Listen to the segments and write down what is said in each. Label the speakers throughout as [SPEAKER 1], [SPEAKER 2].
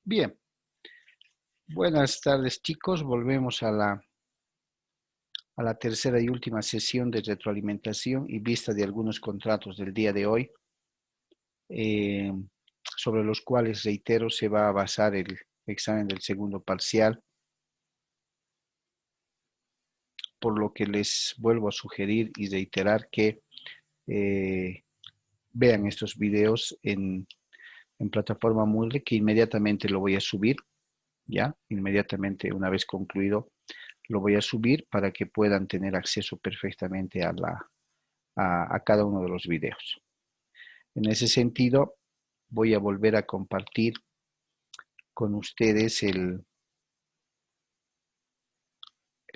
[SPEAKER 1] Bien, buenas tardes chicos, volvemos a la tercera y última sesión de retroalimentación y vista de algunos contratos del día de hoy, eh, sobre los cuales, reitero, se va a basar el examen del segundo parcial, por lo que les vuelvo a sugerir y reiterar que eh, vean estos videos en plataforma Moodle, que inmediatamente lo voy a subir, ya, inmediatamente una vez concluido lo voy a subir para que puedan tener acceso perfectamente a cada uno de los videos. En ese sentido, voy a volver a compartir con ustedes el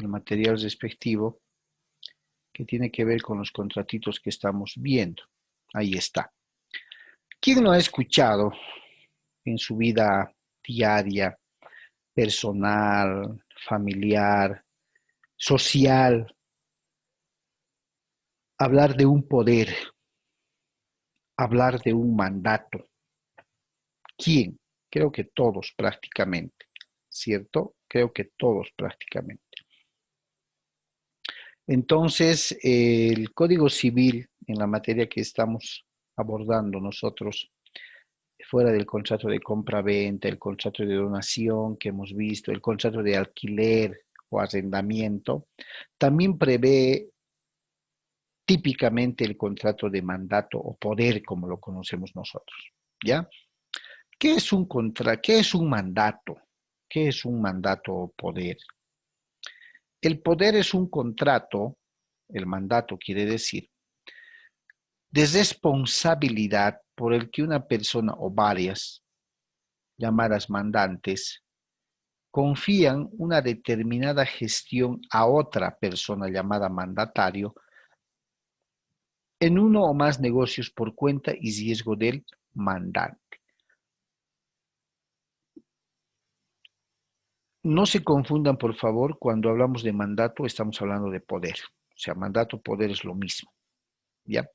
[SPEAKER 1] material respectivo que tiene que ver con los contratitos que estamos viendo. Ahí está. ¿Quién no ha escuchado en su vida diaria, personal, familiar, social, hablar de un poder, hablar de un mandato? ¿Quién? Creo que todos prácticamente, ¿cierto? Creo que todos prácticamente. Entonces, el Código Civil, en la materia que estamos abordando nosotros, fuera del contrato de compra-venta, el contrato de donación que hemos visto, el contrato de alquiler o arrendamiento, también prevé típicamente el contrato de mandato o poder, como lo conocemos nosotros, ¿ya? ¿Qué es un mandato? ¿Qué es un mandato o poder? El poder es un contrato, el mandato quiere decir, de responsabilidad por el que una persona o varias, llamadas mandantes, confían una determinada gestión a otra persona llamada mandatario en uno o más negocios por cuenta y riesgo del mandante. No se confundan, por favor, cuando hablamos de mandato, estamos hablando de poder. O sea, mandato, poder es lo mismo. ¿Ya?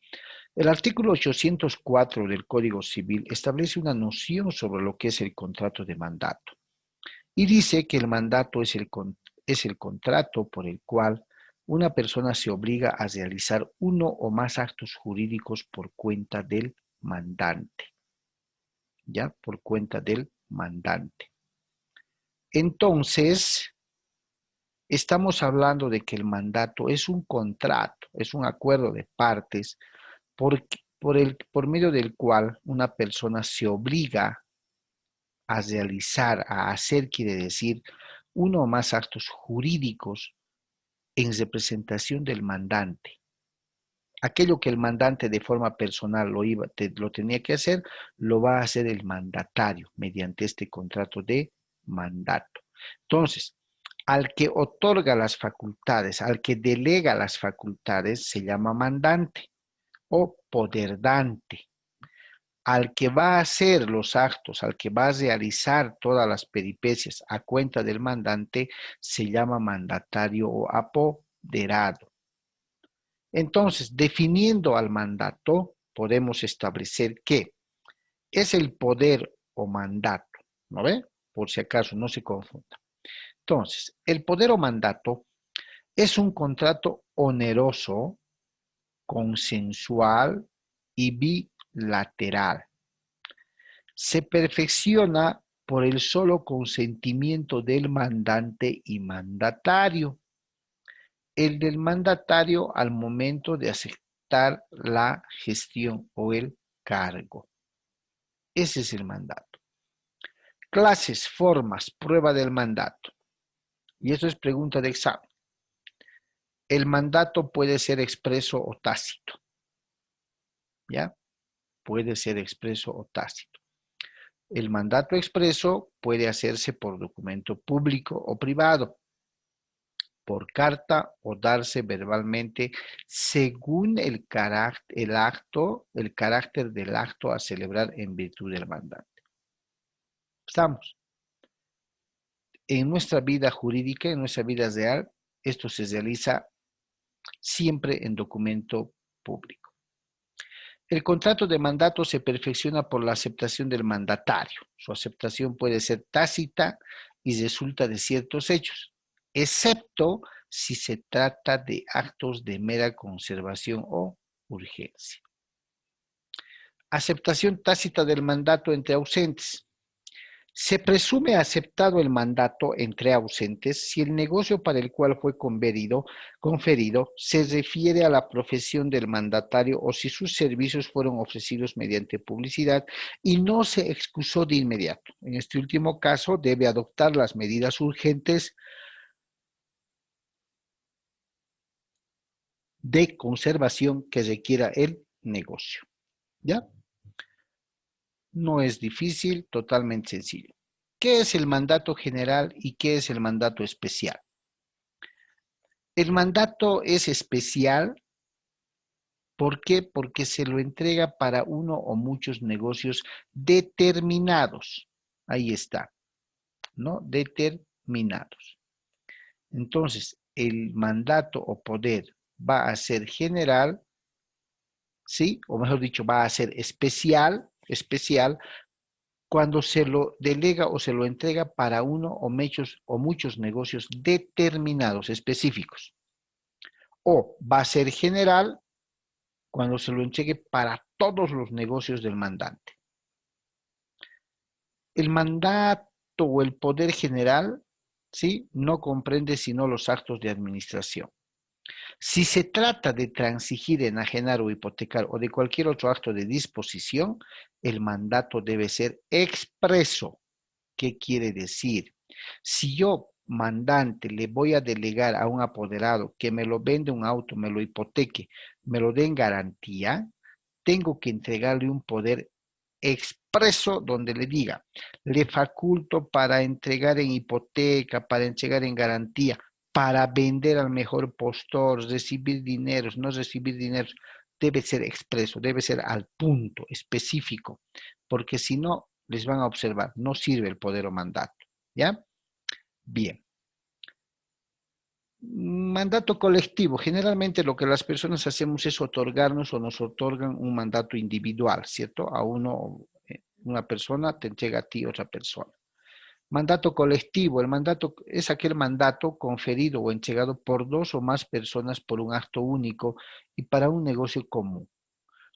[SPEAKER 1] El artículo 804 del Código Civil establece una noción sobre lo que es el contrato de mandato y dice que el mandato es el contrato por el cual una persona se obliga a realizar uno o más actos jurídicos por cuenta del mandante, ¿ya? Por cuenta del mandante. Entonces, estamos hablando de que el mandato es un contrato, es un acuerdo de partes por medio del cual una persona se obliga a realizar, a hacer, quiere decir, uno o más actos jurídicos en representación del mandante. Aquello que el mandante de forma personal lo tenía que hacer, lo va a hacer el mandatario mediante este contrato de mandato. Entonces, al que otorga las facultades, al que delega las facultades, se llama mandante o poderdante. Al que va a hacer los actos, al que va a realizar todas las peripecias a cuenta del mandante, se llama mandatario o apoderado. Entonces, definiendo al mandato, podemos establecer que es el poder o mandato, ¿no ve? Por si acaso no se confunda. Entonces, el poder o mandato es un contrato oneroso, consensual y bilateral. Se perfecciona por el solo consentimiento del mandante y mandatario. El del mandatario al momento de aceptar la gestión o el cargo. Ese es el mandato. Clases, formas, prueba del mandato. Y eso es pregunta de examen. El mandato puede ser expreso o tácito. ¿Ya? Puede ser expreso o tácito. El mandato expreso puede hacerse por documento público o privado, por carta o darse verbalmente según el carácter del acto a celebrar en virtud del mandato. Estamos. En nuestra vida jurídica, en nuestra vida real, esto se realiza siempre en documento público. El contrato de mandato se perfecciona por la aceptación del mandatario. Su aceptación puede ser tácita y resulta de ciertos hechos, excepto si se trata de actos de mera conservación o urgencia. Aceptación tácita del mandato entre ausentes. Se presume aceptado el mandato entre ausentes si el negocio para el cual fue conferido se refiere a la profesión del mandatario o si sus servicios fueron ofrecidos mediante publicidad y no se excusó de inmediato. En este último caso, debe adoptar las medidas urgentes de conservación que requiera el negocio. ¿Ya? No es difícil, totalmente sencillo. ¿Qué es el mandato general y qué es el mandato especial? El mandato es especial, ¿por qué? Porque se lo entrega para uno o muchos negocios determinados. Ahí está, ¿no? Determinados. Entonces, el mandato o poder va a ser general, ¿sí? O mejor dicho, va a ser especial cuando se lo delega o se lo entrega para uno o muchos negocios determinados, específicos. O va a ser general cuando se lo entregue para todos los negocios del mandante. El mandato o el poder general, ¿sí?, no comprende sino los actos de administración. Si se trata de transigir, enajenar o hipotecar o de cualquier otro acto de disposición, el mandato debe ser expreso. ¿Qué quiere decir? Si yo, mandante, le voy a delegar a un apoderado que me lo vende un auto, me lo hipoteque, me lo dé en garantía, tengo que entregarle un poder expreso donde le diga, le faculto para entregar en hipoteca, para entregar en garantía, para vender al mejor postor, recibir dineros, no recibir dineros. Debe ser expreso, debe ser al punto, específico, porque si no, les van a observar, no sirve el poder o mandato. ¿Ya? Bien. Mandato colectivo. Generalmente lo que las personas hacemos es otorgarnos o nos otorgan un mandato individual, ¿cierto? A uno, una persona te entrega a ti otra persona. Mandato colectivo. El mandato es aquel mandato conferido o entregado por dos o más personas por un acto único y para un negocio común.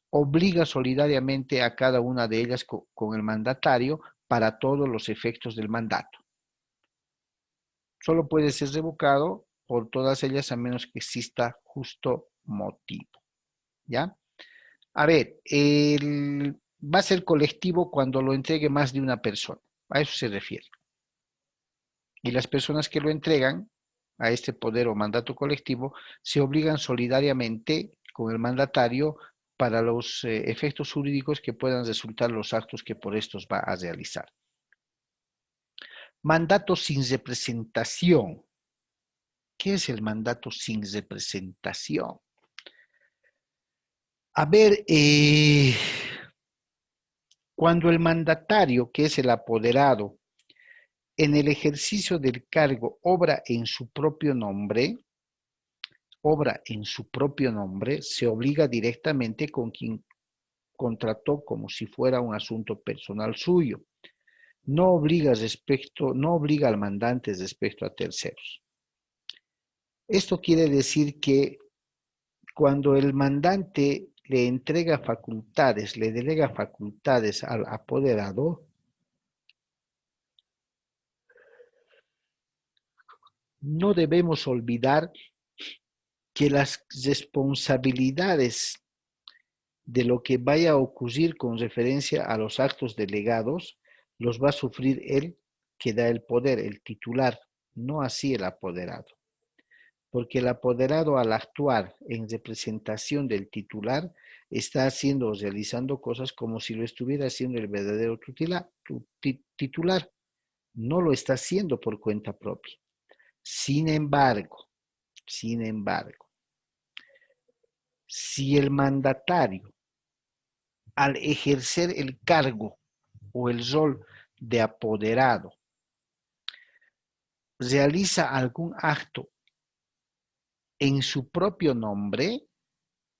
[SPEAKER 1] Obliga solidariamente a cada una de ellas con el mandatario para todos los efectos del mandato. Solo puede ser revocado por todas ellas a menos que exista justo motivo. ¿Ya? A ver, va a ser colectivo cuando lo entregue más de una persona. A eso se refiere. Y las personas que lo entregan a este poder o mandato colectivo se obligan solidariamente con el mandatario para los efectos jurídicos que puedan resultar los actos que por estos va a realizar. Mandato sin representación. ¿Qué es el mandato sin representación? A ver, cuando el mandatario, que es el apoderado, en el ejercicio del cargo obra en su propio nombre, se obliga directamente con quien contrató como si fuera un asunto personal suyo. No obliga al mandante respecto a terceros. Esto quiere decir que cuando el mandante le entrega facultades, le delega facultades al apoderado, no debemos olvidar que las responsabilidades de lo que vaya a ocurrir con referencia a los actos delegados, los va a sufrir él que da el poder, el titular, no así el apoderado. Porque el apoderado, al actuar en representación del titular, está haciendo o realizando cosas como si lo estuviera haciendo el verdadero titular. No lo está haciendo por cuenta propia. Sin embargo, si el mandatario, al ejercer el cargo o el rol de apoderado, realiza algún acto en su propio nombre,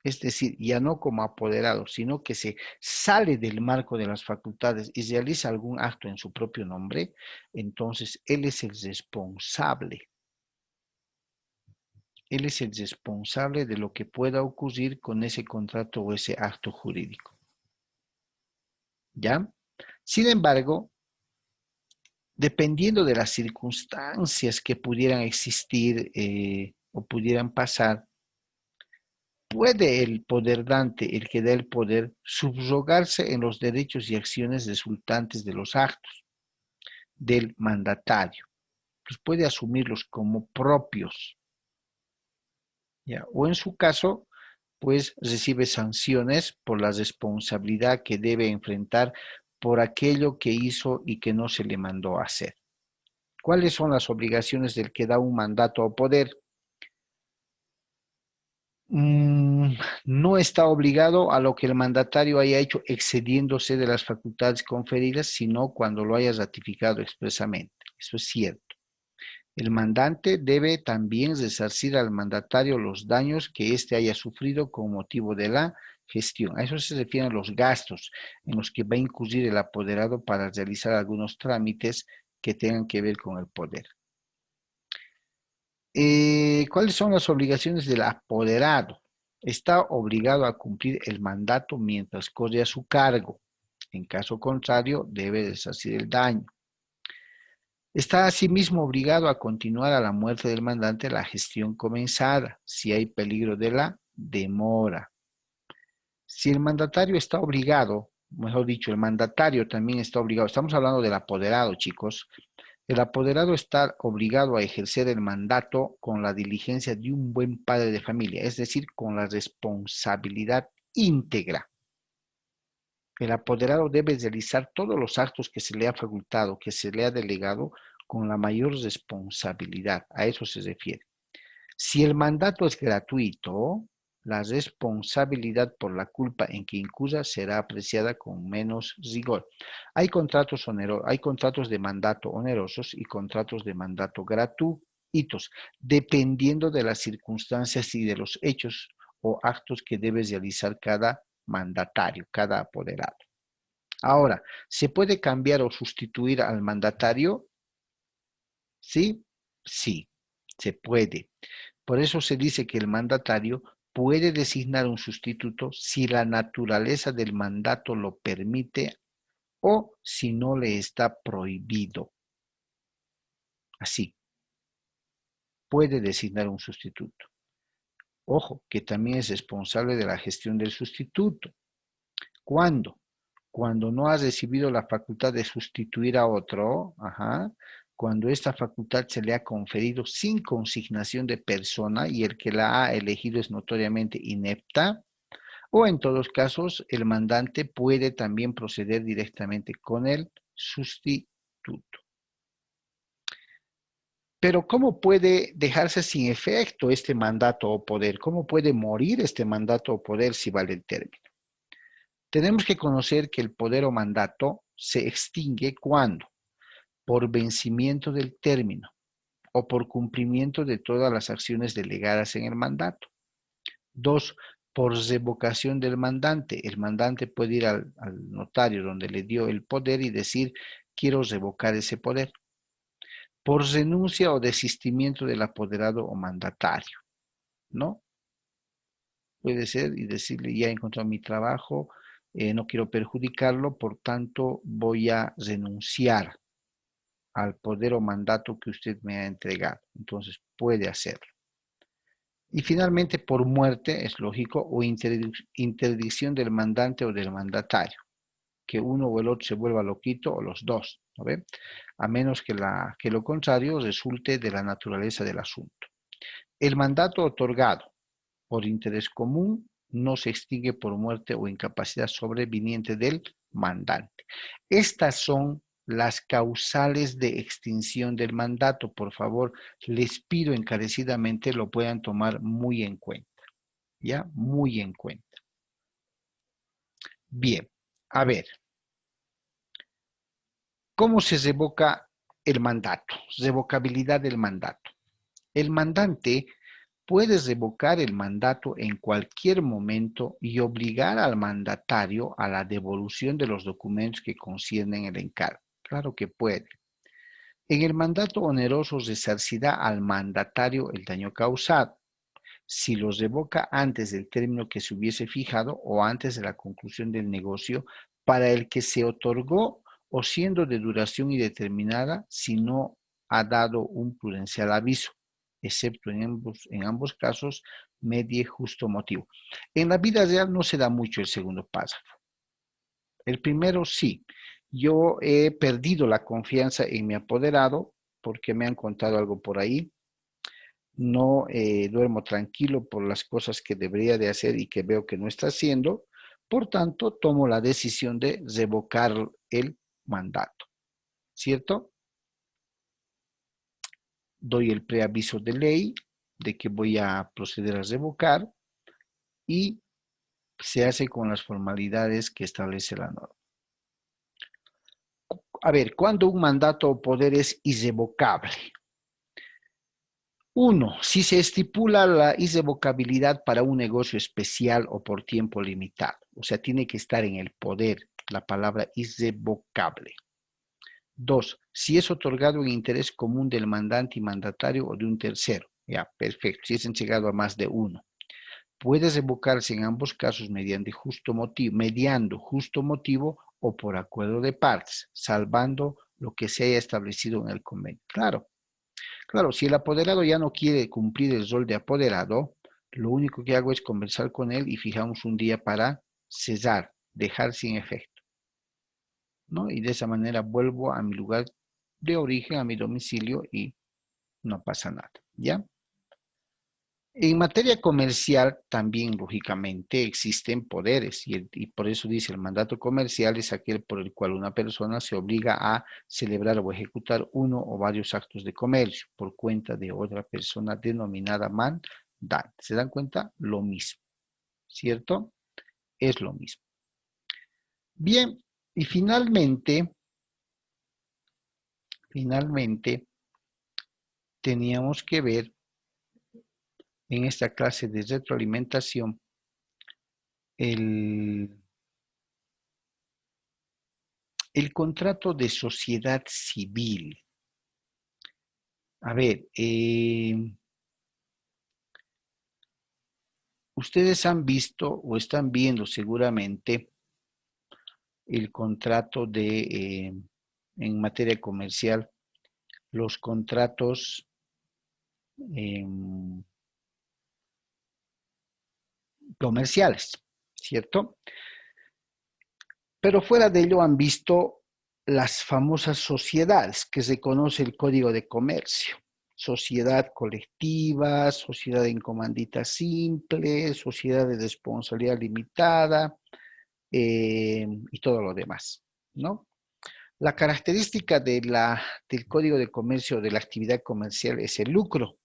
[SPEAKER 1] es decir, ya no como apoderado, sino que se sale del marco de las facultades y realiza algún acto en su propio nombre, entonces él es el responsable. Él es el responsable de lo que pueda ocurrir con ese contrato o ese acto jurídico. ¿Ya? Sin embargo, dependiendo de las circunstancias que pudieran existir o pudieran pasar, puede el poder dante, el que da el poder, subrogarse en los derechos y acciones resultantes de los actos del mandatario. Pues puede asumirlos como propios, ¿ya? O en su caso, pues recibe sanciones por la responsabilidad que debe enfrentar por aquello que hizo y que no se le mandó a hacer. ¿Cuáles son las obligaciones del que da un mandato o poder? No está obligado a lo que el mandatario haya hecho excediéndose de las facultades conferidas, sino cuando lo haya ratificado expresamente. Eso es cierto. El mandante debe también resarcir al mandatario los daños que éste haya sufrido con motivo de la gestión. A eso se refieren los gastos en los que va a incurrir el apoderado para realizar algunos trámites que tengan que ver con el poder. ¿Cuáles son las obligaciones del apoderado? Está obligado a cumplir el mandato mientras corre a su cargo. En caso contrario, debe resarcir el daño. Está asimismo obligado a continuar a la muerte del mandante la gestión comenzada, si hay peligro de la demora. Si el mandatario está obligado, mejor dicho, el mandatario también está obligado, estamos hablando del apoderado, chicos, el apoderado está obligado a ejercer el mandato con la diligencia de un buen padre de familia, es decir, con la responsabilidad íntegra. El apoderado debe realizar todos los actos que se le ha facultado, que se le ha delegado, con la mayor responsabilidad. A eso se refiere. Si el mandato es gratuito, la responsabilidad por la culpa en que incurra será apreciada con menos rigor. Hay contratos de mandato onerosos y contratos de mandato gratuitos, dependiendo de las circunstancias y de los hechos o actos que debe realizar cada mandatario, cada apoderado. Ahora, ¿se puede cambiar o sustituir al mandatario? ¿Sí? Sí, se puede. Por eso se dice que el mandatario puede designar un sustituto si la naturaleza del mandato lo permite o si no le está prohibido. Así, puede designar un sustituto. Ojo, que también es responsable de la gestión del sustituto. ¿Cuándo? Cuando no ha recibido la facultad de sustituir a otro, cuando esta facultad se le ha conferido sin consignación de persona y el que la ha elegido es notoriamente inepta, o en todos casos el mandante puede también proceder directamente con el sustituto. Pero ¿cómo puede dejarse sin efecto este mandato o poder? ¿Cómo puede morir este mandato o poder si vale el término? Tenemos que conocer que el poder o mandato se extingue cuando, por vencimiento del término o por cumplimiento de todas las acciones delegadas en el mandato. Dos, por revocación del mandante. El mandante puede ir al notario donde le dio el poder y decir, quiero revocar ese poder. Por renuncia o desistimiento del apoderado o mandatario, ¿no? Puede ser y decirle, ya he encontrado mi trabajo, no quiero perjudicarlo, por tanto voy a renunciar al poder o mandato que usted me ha entregado. Entonces puede hacerlo. Y finalmente, por muerte, es lógico, o interdicción del mandante o del mandatario, que uno o el otro se vuelva loquito o los dos, ¿no ve? A menos que lo contrario resulte de la naturaleza del asunto. El mandato otorgado por interés común no se extingue por muerte o incapacidad sobreviniente del mandante. Estas son las causales de extinción del mandato. Por favor, les pido encarecidamente lo puedan tomar muy en cuenta. ¿Ya? Muy en cuenta. Bien, a ver, ¿cómo se revoca el mandato? Revocabilidad del mandato. El mandante puedes revocar el mandato en cualquier momento y obligar al mandatario a la devolución de los documentos que conciernen el encargo. Claro que puede. En el mandato oneroso resarcirá al mandatario el daño causado si los revoca antes del término que se hubiese fijado o antes de la conclusión del negocio para el que se otorgó o siendo de duración indeterminada si no ha dado un prudencial aviso, excepto en ambos casos medie justo motivo. En la vida real no se da mucho el segundo párrafo. El primero sí. Yo he perdido la confianza en mi apoderado porque me han contado algo por ahí. No duermo tranquilo por las cosas que debería de hacer y que veo que no está haciendo. Por tanto, tomo la decisión de revocar el mandato, ¿cierto? Doy el preaviso de ley de que voy a proceder a revocar y se hace con las formalidades que establece la norma. A ver, ¿cuándo un mandato o poder es irrevocable? Uno, si se estipula la irrevocabilidad para un negocio especial o por tiempo limitado. O sea, tiene que estar en el poder la palabra irrevocable. Dos, si es otorgado en interés común del mandante y mandatario o de un tercero. Ya, perfecto. Si es entregado a más de uno. Puede revocarse en ambos casos mediante mediando justo motivo o por acuerdo de partes, salvando lo que se haya establecido en el convenio. Claro, si el apoderado ya no quiere cumplir el rol de apoderado, lo único que hago es conversar con él y fijamos un día para cesar, dejar sin efecto, ¿no? Y de esa manera vuelvo a mi lugar de origen, a mi domicilio y no pasa nada, ¿ya? En materia comercial también, lógicamente, existen poderes y por eso dice el mandato comercial es aquel por el cual una persona se obliga a celebrar o ejecutar uno o varios actos de comercio por cuenta de otra persona denominada mandante. ¿Se dan cuenta? Lo mismo, ¿cierto? Es lo mismo. Bien, y finalmente, teníamos que ver en esta clase de retroalimentación el contrato de sociedad civil. A ver, ustedes han visto o están viendo seguramente el contrato en materia comercial, los contratos comerciales, ¿cierto? Pero fuera de ello han visto las famosas sociedades que se conoce el Código de Comercio. Sociedad colectiva, sociedad en comandita simple, sociedad de responsabilidad limitada y todo lo demás, ¿no? La característica del Código de Comercio de la actividad comercial es el lucro,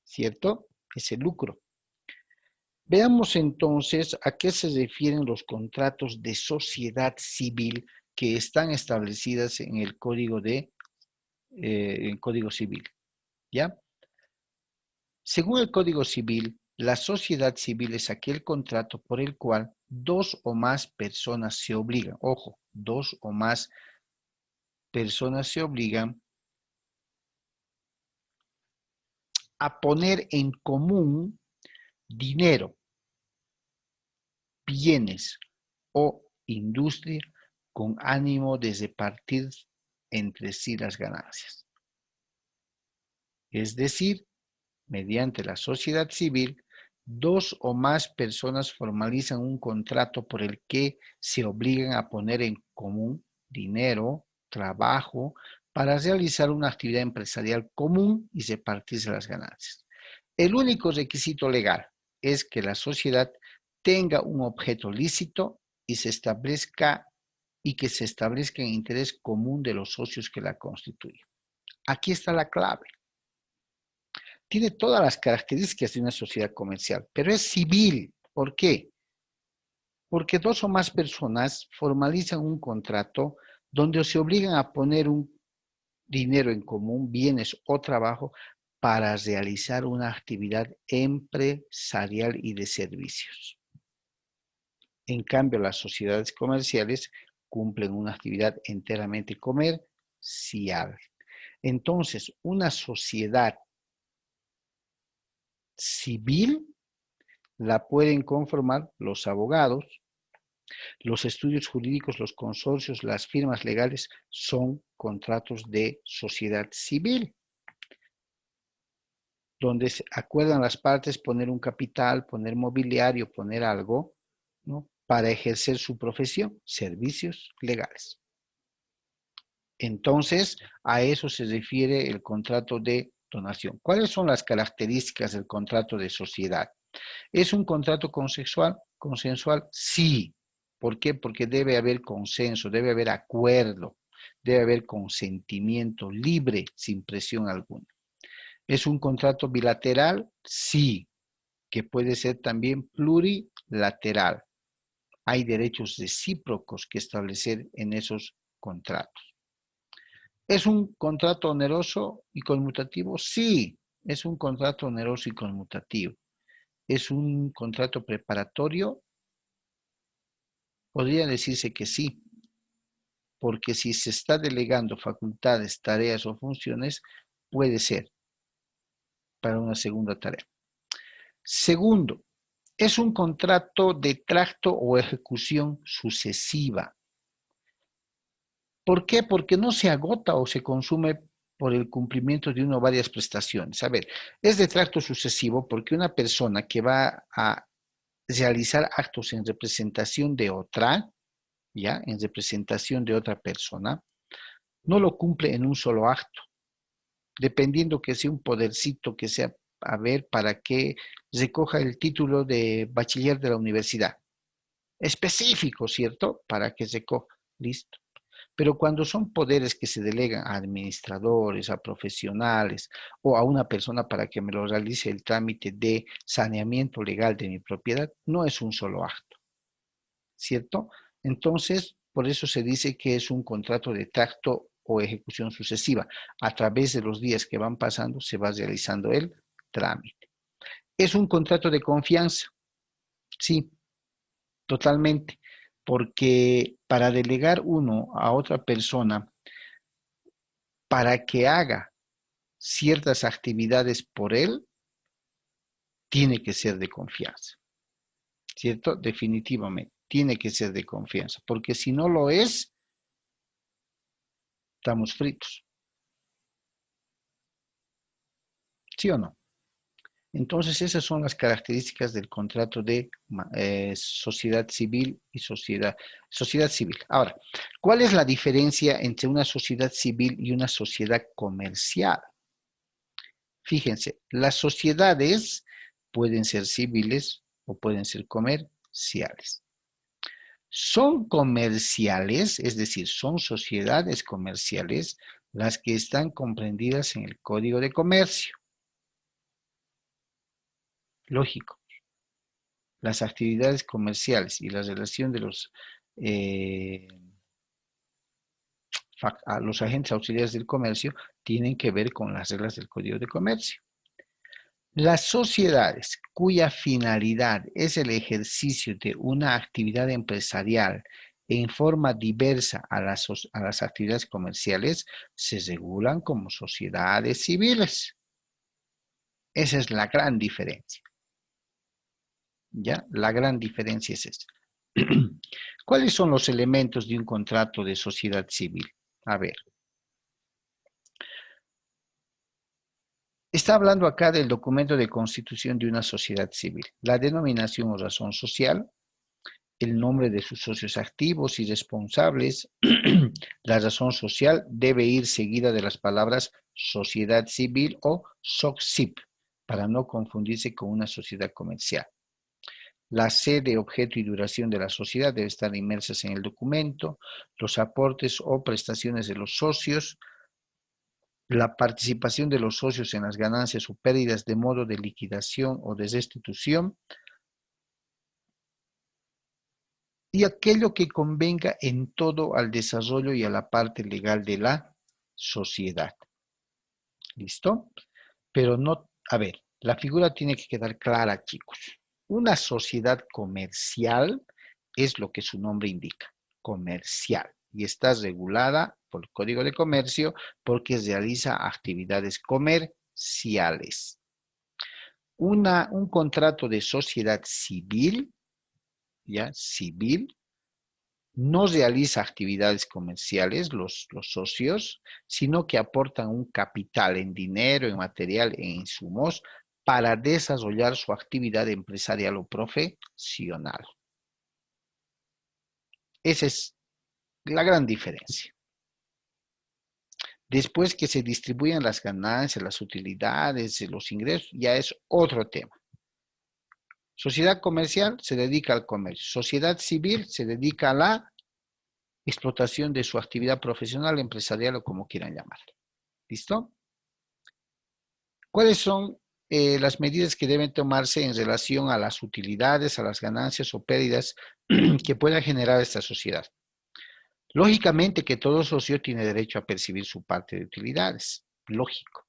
[SPEAKER 1] ¿cierto? Es el lucro. Veamos entonces a qué se refieren los contratos de sociedad civil que están establecidas en el Código Civil, ¿ya? Según el Código Civil, la sociedad civil es aquel contrato por el cual dos o más personas se obligan, ojo, dos o más personas se obligan a poner en común dinero, bienes o industria con ánimo de repartir entre sí las ganancias. Es decir, mediante la sociedad civil, dos o más personas formalizan un contrato por el que se obligan a poner en común dinero, trabajo, para realizar una actividad empresarial común y repartirse las ganancias. El único requisito legal es que la sociedad tenga un objeto lícito y que se establezca en interés común de los socios que la constituyen. Aquí está la clave. Tiene todas las características de una sociedad comercial, pero es civil. ¿Por qué? Porque dos o más personas formalizan un contrato donde se obligan a poner un dinero en común, bienes o trabajo, para realizar una actividad empresarial y de servicios. En cambio, las sociedades comerciales cumplen una actividad enteramente comercial. Entonces, una sociedad civil la pueden conformar los abogados, los estudios jurídicos, los consorcios, las firmas legales, son contratos de sociedad civil, donde se acuerdan las partes poner un capital, poner mobiliario, poner algo, ¿no?, para ejercer su profesión, servicios legales. Entonces, a eso se refiere el contrato de donación. ¿Cuáles son las características del contrato de sociedad? ¿Es un contrato consensual? ¿Consensual? Sí. ¿Por qué? Porque debe haber consenso, debe haber acuerdo, debe haber consentimiento libre, sin presión alguna. ¿Es un contrato bilateral? Sí, que puede ser también plurilateral. Hay derechos recíprocos que establecer en esos contratos. ¿Es un contrato oneroso y conmutativo? Sí, es un contrato oneroso y conmutativo. ¿Es un contrato preparatorio? Podría decirse que sí, porque si se está delegando facultades, tareas o funciones, puede ser para una segunda tarea. Segundo, es un contrato de tracto o ejecución sucesiva. ¿Por qué? Porque no se agota o se consume por el cumplimiento de una o varias prestaciones. A ver, es de tracto sucesivo porque una persona que va a realizar actos en representación de otra, ¿ya?, en representación de otra persona, no lo cumple en un solo acto, dependiendo que sea un podercito que sea, a ver, para que recoja el título de bachiller de la universidad. Específico, ¿cierto? Para que recoja. Listo. Pero cuando son poderes que se delegan a administradores, a profesionales o a una persona para que me lo realice el trámite de saneamiento legal de mi propiedad, no es un solo acto, ¿cierto? Entonces, por eso se dice que es un contrato de tracto o ejecución sucesiva. A través de los días que van pasando se va realizando el trámite. ¿Es un contrato de confianza? Sí, totalmente, porque para delegar uno a otra persona para que haga ciertas actividades por él, tiene que ser de confianza, ¿cierto? Definitivamente, tiene que ser de confianza, porque si no lo es, estamos fritos. ¿Sí o no? Entonces, esas son las características del contrato de sociedad civil y sociedad civil. Ahora, ¿cuál es la diferencia entre una sociedad civil y una sociedad comercial? Fíjense, las sociedades pueden ser civiles o pueden ser comerciales. Son comerciales, es decir, son sociedades comerciales las que están comprendidas en el Código de Comercio. Lógico, las actividades comerciales y la relación de los agentes auxiliares del comercio tienen que ver con las reglas del Código de Comercio. Las sociedades cuya finalidad es el ejercicio de una actividad empresarial en forma diversa a las actividades comerciales se regulan como sociedades civiles. Esa es la gran diferencia. ¿Ya? La gran diferencia es esa. ¿Cuáles son los elementos de un contrato de sociedad civil? A ver. Está hablando acá del documento de constitución de una sociedad civil. La denominación o razón social, el nombre de sus socios activos y responsables. La razón social debe ir seguida de las palabras sociedad civil o SOCCIP, para no confundirse con una sociedad comercial. La sede, objeto y duración de la sociedad debe estar inmersas en el documento. Los aportes o prestaciones de los socios, la participación de los socios en las ganancias o pérdidas de modo de liquidación o de restitución, y aquello que convenga en todo al desarrollo y a la parte legal de la sociedad. ¿Listo? pero no, a ver, la figura tiene que quedar clara, chicos. Una sociedad comercial es lo que su nombre indica, comercial, y está regulada por el Código de Comercio porque realiza actividades comerciales. Un contrato de sociedad civil, ¿ya? Civil, no realiza actividades comerciales los socios, sino que aportan un capital en dinero, en material, en insumos, para desarrollar su actividad empresarial o profesional. Esa es la gran diferencia. Después que se distribuyan las ganancias, las utilidades, los ingresos, ya es otro tema. Sociedad comercial se dedica al comercio. Sociedad civil se dedica a la explotación de su actividad profesional, empresarial o como quieran llamarlo. ¿Listo? ¿Cuáles son las medidas que deben tomarse en relación a las utilidades, a las ganancias o pérdidas que pueda generar esta sociedad? Lógicamente que todo socio tiene derecho a percibir su parte de utilidades. Lógico.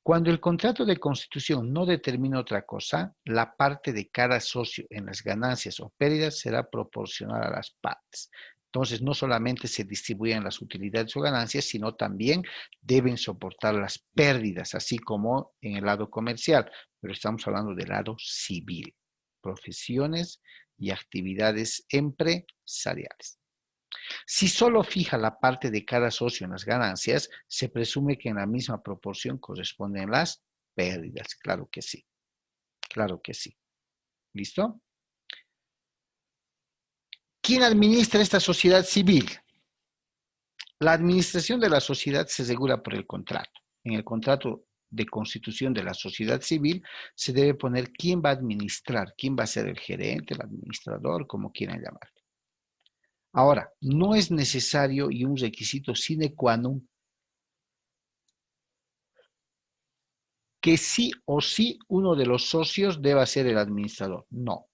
[SPEAKER 1] Cuando el contrato de constitución no determina otra cosa, la parte de cada socio en las ganancias o pérdidas será proporcional a las partes. Entonces, no solamente se distribuyen las utilidades o ganancias, sino también deben soportar las pérdidas, así como en el lado comercial, pero estamos hablando del lado civil, profesiones y actividades empresariales. Si solo fija la parte de cada socio en las ganancias, se presume que en la misma proporción corresponden las pérdidas. Claro que sí. Claro que sí. ¿Listo? ¿Quién administra esta sociedad civil? La administración de la sociedad se regula por el contrato. En el contrato de constitución de la sociedad civil se debe poner quién va a administrar, quién va a ser el gerente, el administrador, como quieran llamarlo. Ahora, no es necesario y un requisito sine qua non que sí o sí uno de los socios deba ser el administrador. No,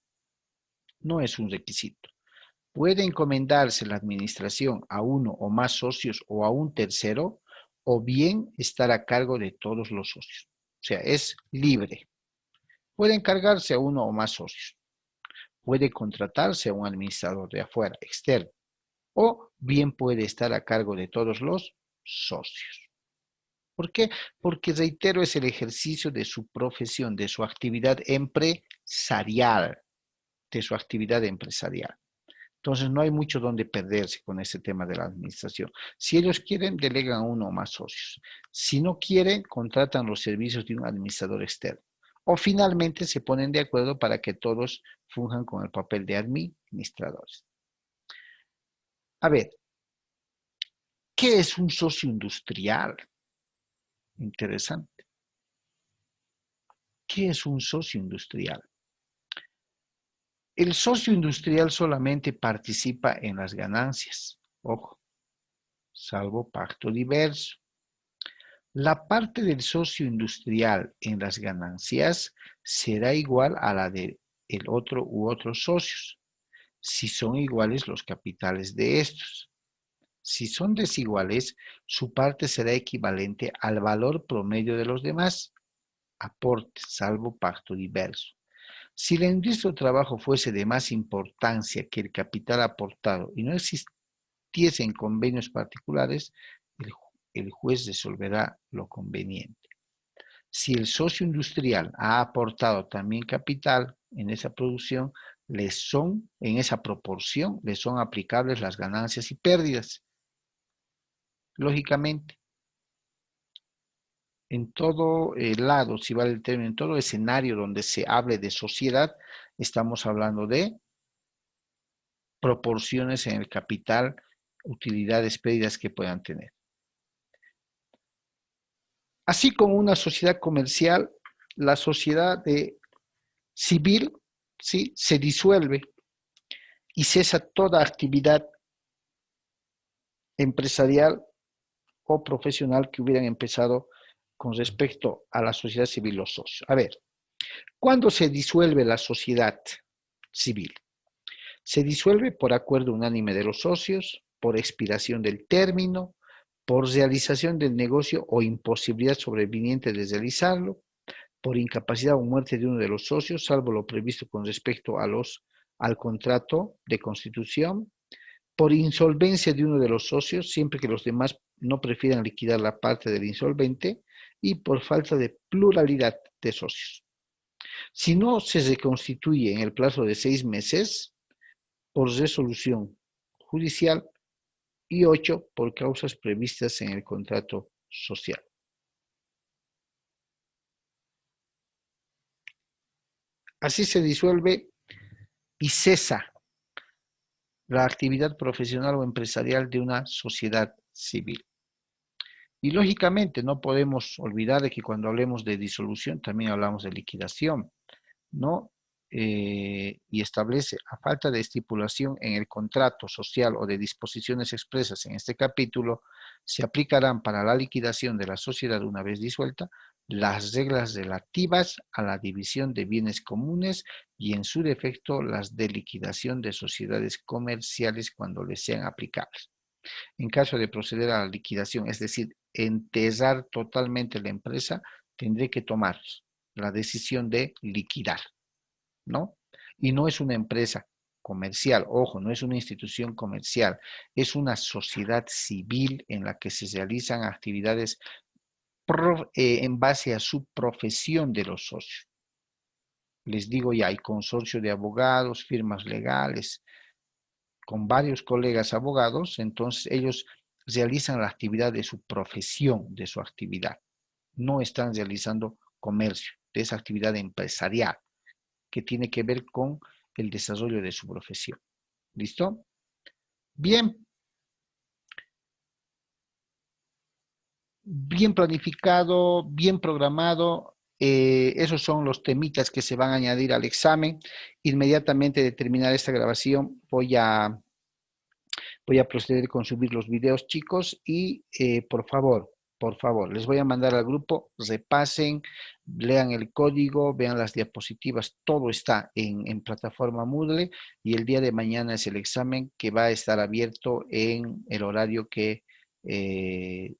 [SPEAKER 1] no es un requisito. Puede encomendarse la administración a uno o más socios o a un tercero, o bien estar a cargo de todos los socios. O sea, es libre. Puede encargarse a uno o más socios. Puede contratarse a un administrador de afuera, externo, o bien puede estar a cargo de todos los socios. ¿Por qué? Porque, reitero, es el ejercicio de su profesión, de su actividad empresarial, de su actividad empresarial. Entonces, no hay mucho donde perderse con ese tema de la administración. Si ellos quieren, delegan a uno o más socios. Si no quieren, contratan los servicios de un administrador externo. O finalmente se ponen de acuerdo para que todos funjan con el papel de administradores. A ver, ¿qué es un socio industrial? Interesante. ¿Qué es un socio industrial? El socio industrial solamente participa en las ganancias, ojo, salvo pacto diverso. La parte del socio industrial en las ganancias será igual a la del otro u otros socios, si son iguales los capitales de estos. Si son desiguales, su parte será equivalente al valor promedio de los demás, aporte, salvo pacto diverso. Si la industria o trabajo fuese de más importancia que el capital aportado y no existiesen convenios particulares, el juez resolverá lo conveniente. Si el socio industrial ha aportado también capital en esa producción, en esa proporción, le son aplicables las ganancias y pérdidas. Lógicamente, en todo lado, si vale el término, en todo escenario donde se hable de sociedad, estamos hablando de proporciones en el capital, utilidades, pérdidas que puedan tener. Así como una sociedad comercial, la sociedad civil, ¿sí?, se disuelve y cesa toda actividad empresarial o profesional que hubieran empezado con respecto a la sociedad civil los socios. A ver, ¿cuándo se disuelve la sociedad civil? Se disuelve por acuerdo unánime de los socios, por expiración del término, por realización del negocio o imposibilidad sobreviniente de realizarlo, por incapacidad o muerte de uno de los socios, salvo lo previsto con respecto al contrato de constitución, por insolvencia de uno de los socios, siempre que los demás no prefieran liquidar la parte del insolvente, y por falta de pluralidad de socios. Si no se reconstituye en el plazo de 6 meses, por resolución judicial, y 8, por causas previstas en el contrato social. Así se disuelve y cesa la actividad profesional o empresarial de una sociedad civil. Y lógicamente no podemos olvidar de que cuando hablemos de disolución también hablamos de liquidación, ¿no? Y establece, a falta de estipulación en el contrato social o de disposiciones expresas en este capítulo, se aplicarán para la liquidación de la sociedad una vez disuelta las reglas relativas a la división de bienes comunes y en su defecto las de liquidación de sociedades comerciales cuando les sean aplicables. En caso de proceder a la liquidación, es decir, enterrar totalmente la empresa, tendré que tomar la decisión de liquidar, ¿no? Y no es una empresa comercial, ojo, no es una institución comercial, es una sociedad civil en la que se realizan actividades en base a su profesión de los socios. Les digo ya, hay consorcio de abogados, firmas legales, con varios colegas abogados, entonces ellos realizan la actividad de su profesión, de su actividad. No están realizando comercio, de esa actividad empresarial que tiene que ver con el desarrollo de su profesión. ¿Listo? Bien, bien planificado, bien programado. Esos son los temitas que se van a añadir al examen. Inmediatamente de terminar esta grabación voy a proceder con subir los videos, chicos, y por favor, les voy a mandar al grupo, repasen, lean el código, vean las diapositivas, todo está en plataforma Moodle, y el día de mañana es el examen que va a estar abierto en el horario eh,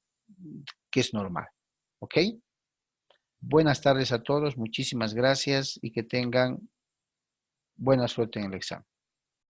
[SPEAKER 1] que es normal. ¿Ok? Buenas tardes a todos, muchísimas gracias y que tengan buena suerte en el examen.